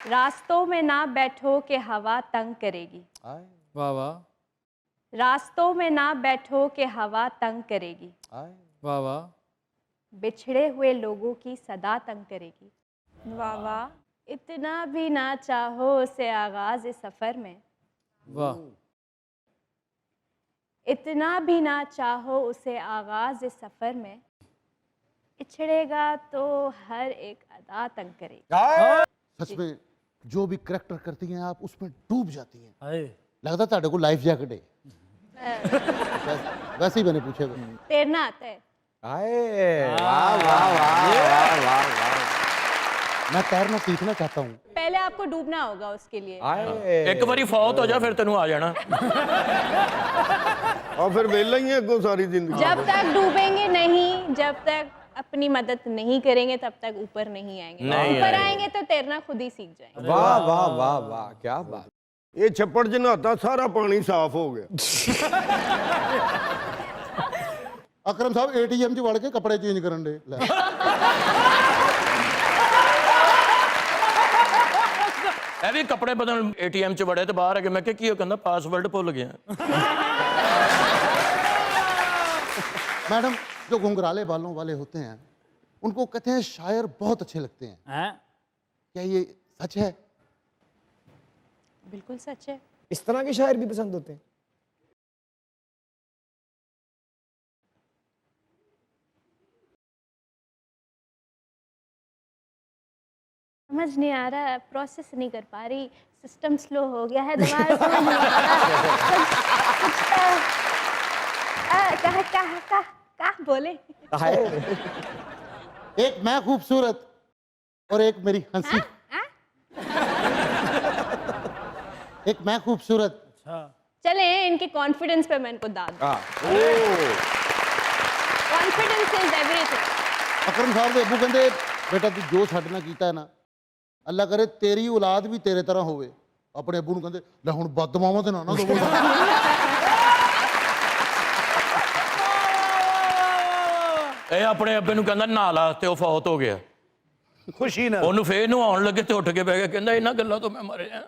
रास्तों में ना बैठो कि हवा तंग करेगी। वाह वाह। रास्तों में ना बैठो कि हवा तंग करेगी। वाह वाह। बिछड़े हुए लोगों की सदा तंग करेगी। वाह वाह। इतना भी ना चाहो उसे आगाज सफर में। वाह। इतना भी ना चाहो उसे आगाज सफर में। पिछड़ेगा तो हर एक अदा तंग करेगी। सच में जो भी करैक्टर करती हैं आप उसमें डूब जाती हैं। हाय। लगता ਤੁਹਾਡੇ को लाइफ जैकेट है। वैसे ही मैंने पूछे हुए। तैरना आता है। वाह वाह वाह वाह वाह वाह। मैं तैरना सीखना चाहता हूँ। पहले आपको डूबना होगा उसके लिए। एक बारी फौत हो जा फिर तेनू आ जाना। और फिर वेला ही है अगों सारी जिंदगी। जब तक डूबेंगे नहीं, जब तक अपनी मदद नहीं करेंगे तब तक ऊपर नहीं आएंगे। नहीं ऊपर आएंगे। आएंगे तो तैरना खुद ही सीख जाएंगे। वाह वाह वाह वाह क्या बात। ये छप्पड़ च नहाता सारा पानी साफ हो गया। अकरम साहब एटीएम च वड़ के कपड़े चेंज करन दे। ਇਹ ਵੀ ਕੱਪੜੇ ਬਦਲਣ ਏਟੀਐਮ ਚ ਵੜੇ ਤੇ ਬਾਹਰ ਆ ਕੇ ਮੈਂ ਕਿਹਾ ਕੀ ਹੋ ਕਹਿੰਦਾ ਪਾਸਵਰਡ ਭੁੱਲ ਗਿਆ। मैडम जो घुंघराले बालों वाले होते हैं उनको कहते हैं शायर बहुत अच्छे लगते हैं। हैं? क्या ये सच है? बिल्कुल सच है। इस तरह के शायर भी पसंद होते हैं। समझ नहीं आ रहा, प्रोसेस नहीं कर पा रही, सिस्टम स्लो हो गया है, दिमाग समझ नहीं आ रहा। कहा बोले। एक मैं खूबसूरत और एक मेरी हंसी। एक मैं खूबसूरत। अच्छा। चले इनके कॉन्फिडेंस पे मैं इनको दाद। Confidence is everything. अकरम साहब दे अबू कहते बेटा तू जो साडे नाल कीता है ना अल्लाह करे तेरी औलाद भी तेरे तरह होवे। अपने अबू नूं कहंदे ले हुण बददुआवां ते ना दवो। ਇਹ ਆਪਣੇ ਅੱਬੇ ਨੂੰ ਕਹਿੰਦਾ ਨਹਾ ਲਾ ਤੇ ਉਹ ਫੌਤ ਹੋ ਗਿਆ। खुशी ना। ਉਹਨੂੰ ਫੇਰ ਨਹਾਉਣ ਲੱਗੇ ਤੇ ਉੱਠ ਕੇ ਬਹਿ ਗਿਆ ਕਹਿੰਦਾ ਇਹਨਾਂ ਗੱਲਾਂ ਤੋਂ ਮੈਂ ਮਰਿਆ।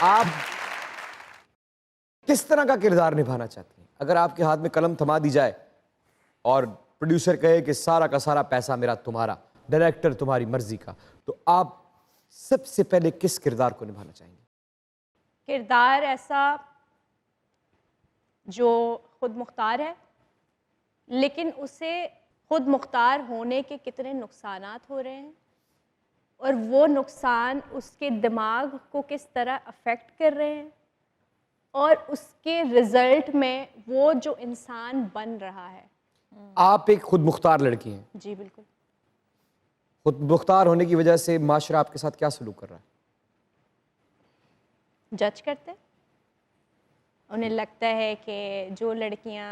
आप किस तरह का किरदार निभाना चाहती हैं? अगर आपके हाथ में कलम थमा दी जाए और प्रोड्यूसर कहे कि सारा का सारा पैसा मेरा तुम्हारा, डायरेक्टर तुम्हारी मर्जी का, तो आप सबसे पहले किस किरदार को निभाना चाहेंगे? किरदार ऐसा जो खुद मुख्तार है, लेकिन उसे खुद मुख्तार होने के कितने नुकसानात हो रहे हैं और वो नुकसान उसके दिमाग को किस तरह अफेक्ट कर रहे हैं और उसके रिजल्ट में वो जो इंसान बन रहा है। आप एक खुद मुख्तार लड़की हैं। जी बिल्कुल। खुद मुख्तार होने की वजह से माशरा आपके साथ क्या सलूक कर रहा है? जज करते हैं। उन्हें लगता है कि जो लड़कियां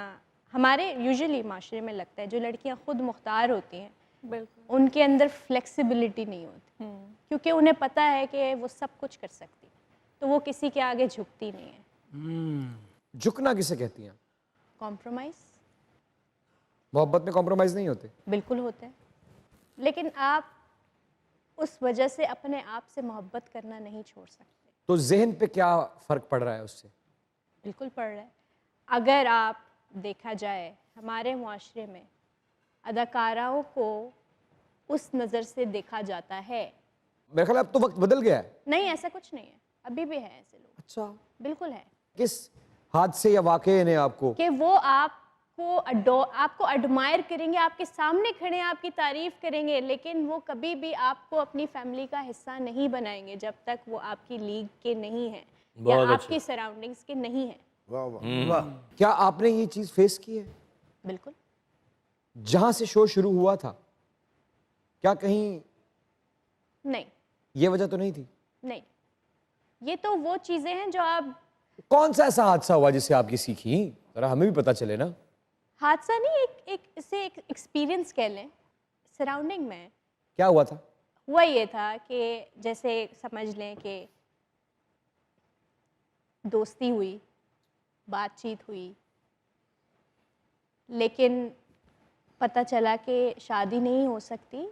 हमारे यूजुअली माशरे में लगता है जो लड़कियां खुद मुख्तार होती हैं बिल्कुल उनके अंदर फ्लेक्सिबिलिटी नहीं होती क्योंकि उन्हें पता है कि वो सब कुछ कर सकती तो वो किसी के आगे झुकती नहीं है। झुकना किसे कहती हैं? कॉम्प्रोमाइज़। मोहब्बत में कॉम्प्रोमाइज नहीं होते? बिल्कुल होते हैं, लेकिन आप उस वजह से अपने आप से मोहब्बत करना नहीं छोड़ सकते। तो जहन पे क्या फर्क पड़ रहा है उससे? बिल्कुल पड़ रहा है। अगर आप देखा जाए हमारे मुआशरे में अदाकाराओं को उस नज़र से देखा जाता है। मेरे ख्याल अब तो वक्त बदल गया है। नहीं ऐसा कुछ नहीं है, अभी भी है ऐसे लोग। अच्छा, बिल्कुल है। किस हादसे या वाकये ने आपको? कि वो आपको एडमायर करेंगे, आपके सामने खड़े हैं, आपकी तारीफ करेंगे, लेकिन वो कभी भी आपको अपनी फैमिली का हिस्सा नहीं बनाएंगे जब तक वो आपकी लीग के नहीं हैं या आपकी सराउंडिंग्स के नहीं हैं। वाह वाह वाह। क्या आपने ये चीज फेस की है? बिल्कुल। जहां से शो शुरू हुआ था क्या कहीं नहीं, ये वजह तो नहीं थी? नहीं, ये तो वो चीज़ें हैं जो आप। कौन सा ऐसा हादसा हुआ जिससे आपकी सीखी? जरा हमें भी पता चले ना। हादसा नहीं, इसे एक एक्सपीरियंस कह लें सराउंडिंग में। क्या हुआ था? हुआ ये था कि जैसे समझ लें कि दोस्ती हुई, बातचीत हुई, लेकिन पता चला कि शादी नहीं हो सकती।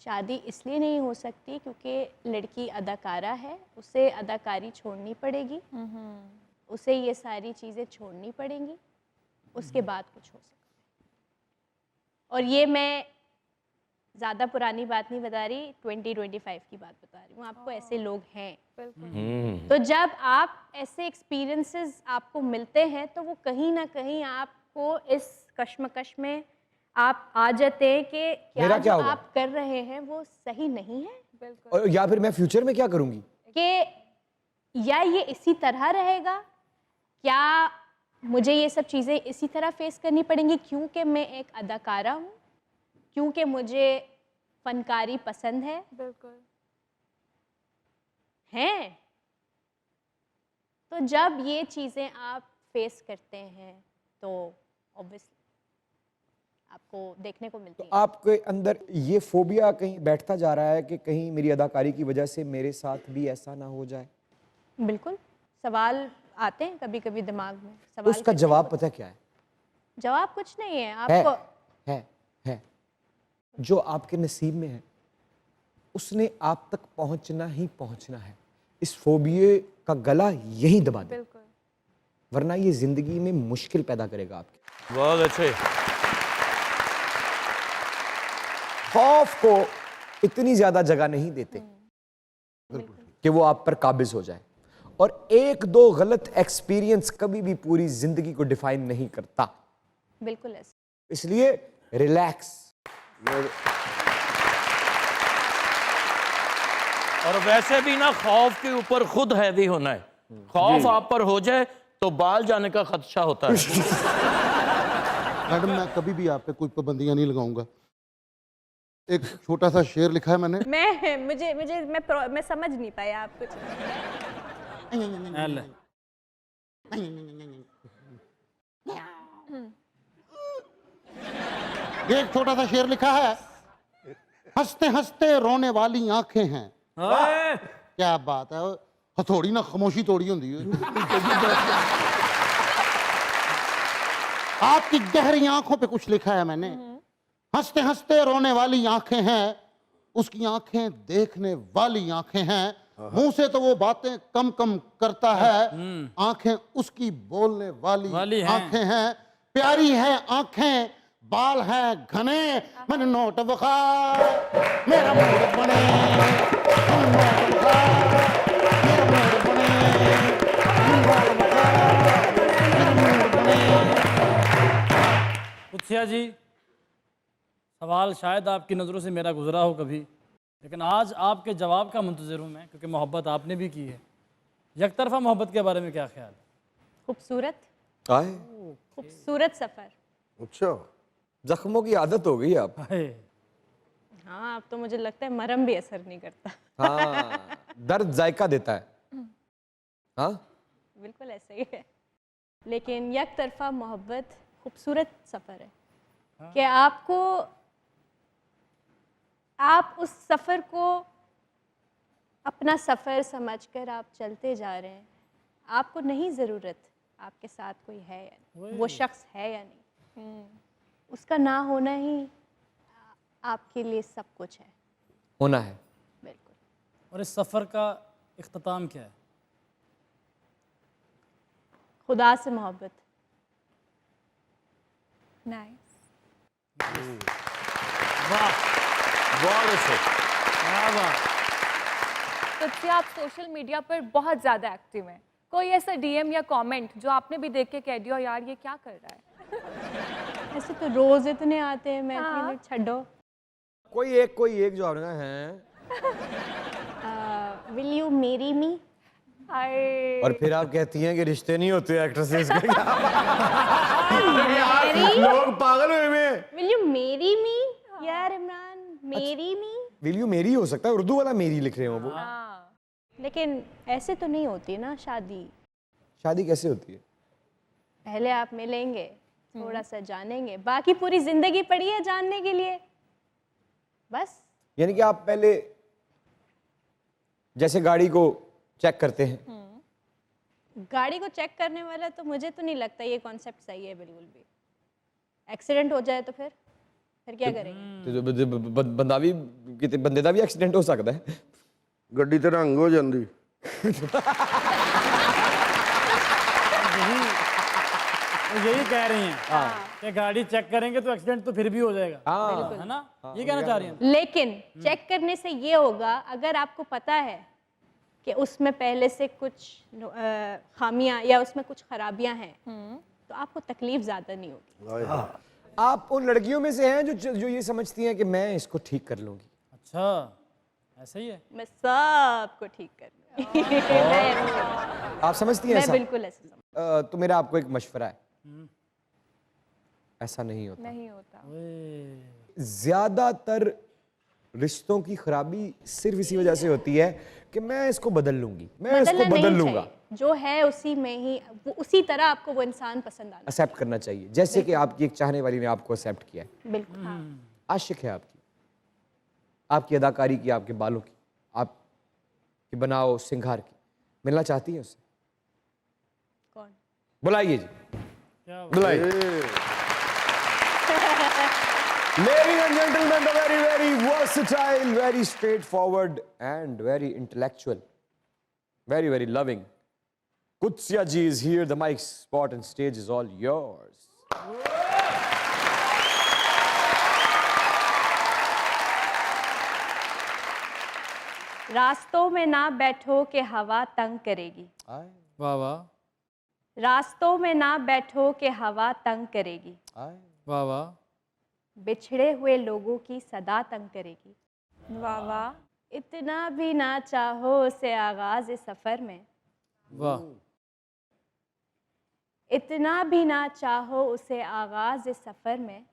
शादी इसलिए नहीं हो सकती क्योंकि लड़की अदाकारा है, उसे अदाकारी छोड़नी पड़ेगी, उसे ये सारी चीज़ें छोड़नी पड़ेंगी, उसके बाद कुछ हो सकता है। और ये मैं ज़्यादा पुरानी बात नहीं बता रही, 2025 की बात बता रही हूँ आपको। ऐसे लोग हैं। तो जब आप ऐसे एक्सपीरियंसेस आपको मिलते हैं तो वो कहीं ना कहीं आपको इस कश्मकश में आप आ जाते हैं कि मेरा क्या जो होगा? आप कर रहे हैं वो सही नहीं है, और या फिर मैं फ्यूचर में क्या करूंगी? कि या ये इसी तरह रहेगा, क्या मुझे ये सब चीज़ें इसी तरह फेस करनी पड़ेंगी क्योंकि मैं एक अदाकारा हूँ, क्योंकि मुझे फनकारी पसंद है। बिल्कुल हैं तो जब ये चीज़ें आप फेस करते हैं तो ऑब्वियसली आपको देखने को मिलती तो है। आपके अंदर ये फोबिया कहीं बैठता जा रहा है कि कहीं मेरी अदाकारी की वजह से मेरे साथ भी ऐसा ना हो जाए? बिल्कुल, सवाल आते हैं कभी कभी दिमाग में। तो सवाल उसका करते हैं। जवाब पता क्या है? जवाब कुछ नहीं है है आपको। है जो आपके नसीब में है उसने आप तक पहुंचना ही पहुंचना है। इस फोबिये का गला यहीं दबा दे, बिल्कुल वरना ये जिंदगी में मुश्किल पैदा करेगा आपके। बहुत अच्छे। खौफ को इतनी ज्यादा जगह नहीं देते कि वो आप पर काबिज हो जाए, और एक दो गलत एक्सपीरियंस कभी भी पूरी जिंदगी को डिफाइन नहीं करता। बिल्कुल ऐसे। इसलिए रिलैक्स। और वैसे भी ना खौफ के ऊपर खुद हैवी होना है। खौफ आप पर हो जाए तो बाल जाने का खदशा होता है। मैडम मैं कभी भी आप पे कोई पाबंदियां नहीं लगाऊंगा। एक छोटा सा शेर लिखा है मैंने। मैं समझ नहीं पाया आप कुछ। एल ये एक छोटा सा शेर लिखा है, हंसते हंसते रोने वाली आंखें हैं। क्या बात है, हथौड़ी ना खामोशी तोड़ी होंदी है। आपकी गहरी आंखों पे कुछ लिखा है मैंने, हंसते हंसते रोने वाली आंखें हैं, उसकी आंखें देखने वाली आंखें हैं, मुंह से तो वो बातें कम कम करता है, आंखें उसकी बोलने वाली हैं। आंखें हैं, प्यारी है आंखें, बाल है घने, मन नोट बुखार मेरा मूड बने, मन नोट बुखार मेरा मूड बने, मन नोट बुखार मेरा मूड बने। कुत्सिया जी, सवाल शायद आपकी नज़रों से मेरा गुजरा हो कभी, लेकिन आज आपके जवाब का मुंतज़िर हूँ मैं, क्योंकि मोहब्बत आपने भी की है। यकतरफा मोहब्बत के बारे में क्या ख्याल है? खूबसूरत आए खूबसूरत सफ़र। अच्छा जख्मों की आदत हो गई आप। हाय, हाँ अब तो मुझे लगता है मरहम भी असर नहीं करता। हाँ, दर्द जायका देता है। हाँ, बिल्कुल ऐसे ही है। लेकिन एक तरफा मोहब्बत खूबसूरत सफ़र है कि आप उस सफ़र को अपना सफ़र समझकर आप चलते जा रहे हैं। आपको नहीं ज़रूरत आपके साथ कोई है या नहीं, वो शख्स है या नहीं, उसका ना होना ही आपके लिए सब कुछ है। होना है। बिल्कुल। और इस सफ़र का इख्तिताम क्या है? खुदा से मोहब्बत। नाइस। वाह, बहुत अच्छे। क्या बात। तो आप सोशल मीडिया पर बहुत ज़्यादा एक्टिव हैं। कोई ऐसा डीएम या कमेंट जो आपने भी देख के कह दिया यार ये क्या कर रहा है? ऐसे तो रोज़ इतने आते हैं, मैं हाँ। मिनट छड्डो। कोई एक जो आपने कहा है, विल यू मेरी मी? हाय और फिर आप कहती हैं कि रिश्ते नहीं होते एक्ट्रेसेस के। मेरी लोग पागल हुए में। विल यू मेरी मी? यार इमरान, मेरी मी। विल यू मेरी हो सकता है, उर्दू वाला मेरी लिख रहे हो वो। हाँ लेकिन ऐसे तो नहीं होती ना शादी। शादी कैसे होती है? पहले आप मिलेंगे, थोड़ा सा जानेंगे, बाकी पूरी जिंदगी पड़ी है जानने के लिए। बस यानी कि आप पहले जैसे गाड़ी को चेक करते हैं, गाड़ी को चेक करने वाला तो मुझे तो नहीं लगता ये कॉन्सेप्ट सही है बिल्कुल भी। एक्सीडेंट हो जाए तो फिर क्या करेंगे? ਤੇ ਬੰਦਾ ਵੀ ਕਿਤੇ ਬੰਦੇ ਦਾ ਵੀ ਐਕਸੀਡੈਂਟ ਹੋ ਸਕਦਾ ਹੈ ਗੱਡੀ ਤੇ ਰੰਗ ਹੋ ਜਾਂਦੀ तो यही कह रही हैं कि गाड़ी चेक करेंगे तो एक्सीडेंट तो फिर भी हो जाएगा, है ना? ये कहना चाह रही हैं। लेकिन चेक करने से ये होगा, अगर आपको पता है कि उसमें पहले से कुछ खामियां या उसमें कुछ खराबियां हैं, तो आपको तकलीफ ज़्यादा नहीं होगी। आप उन लड़कियों में से हैं जो ये समझती हैं कि मैं इसको ठीक कर लूंगी। अच्छा, ऐसा ही है। मैं सबको ठीक कर आप समझती हैं मैं ऐसा? बिल्कुल ऐसा समझती तो मेरा आपको एक मशवरा है, ऐसा नहीं होता। नहीं होता। ज्यादातर रिश्तों की खराबी सिर्फ इसी वजह से होती है कि मैं इसको बदल लूंगी, मैं इसको बदलना बदल नहीं लूंगा। चाहिए। जो है उसी में ही, वो उसी तरह आपको वो इंसान पसंद आना एक्सेप्ट करना चाहिए, जैसे कि आपकी एक चाहने वाली ने आपको एक्सेप्ट किया है, चाहिए। बिल्कुल हाँ। आशिक है आपकी अदाकारी की, आपके बालों की, आपकी बनाओ सिंगार की, मिलना चाहती है उससे? कौन? बुलाइए जी, क्या बुलाइए। Ladies and gentlemen, the very, very versatile, very straightforward and very intellectual, very, very loving Qudsiya ji is here. The mic spot and stage is all yours. रास्तों में ना बैठो कि हवा तंग करेगी। वाह वाह रास्तों में ना बैठो कि हवा तंग करेगी। वाह वाह बिछड़े हुए लोगों की सदा तंग करेगी। वाह वाह। इतना भी ना चाहो उसे आगाज सफर में। वाह। इतना भी ना चाहो उसे आगाज सफर में।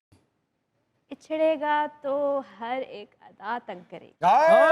इछड़ेगा तो हर एक अदा तंग करेगी।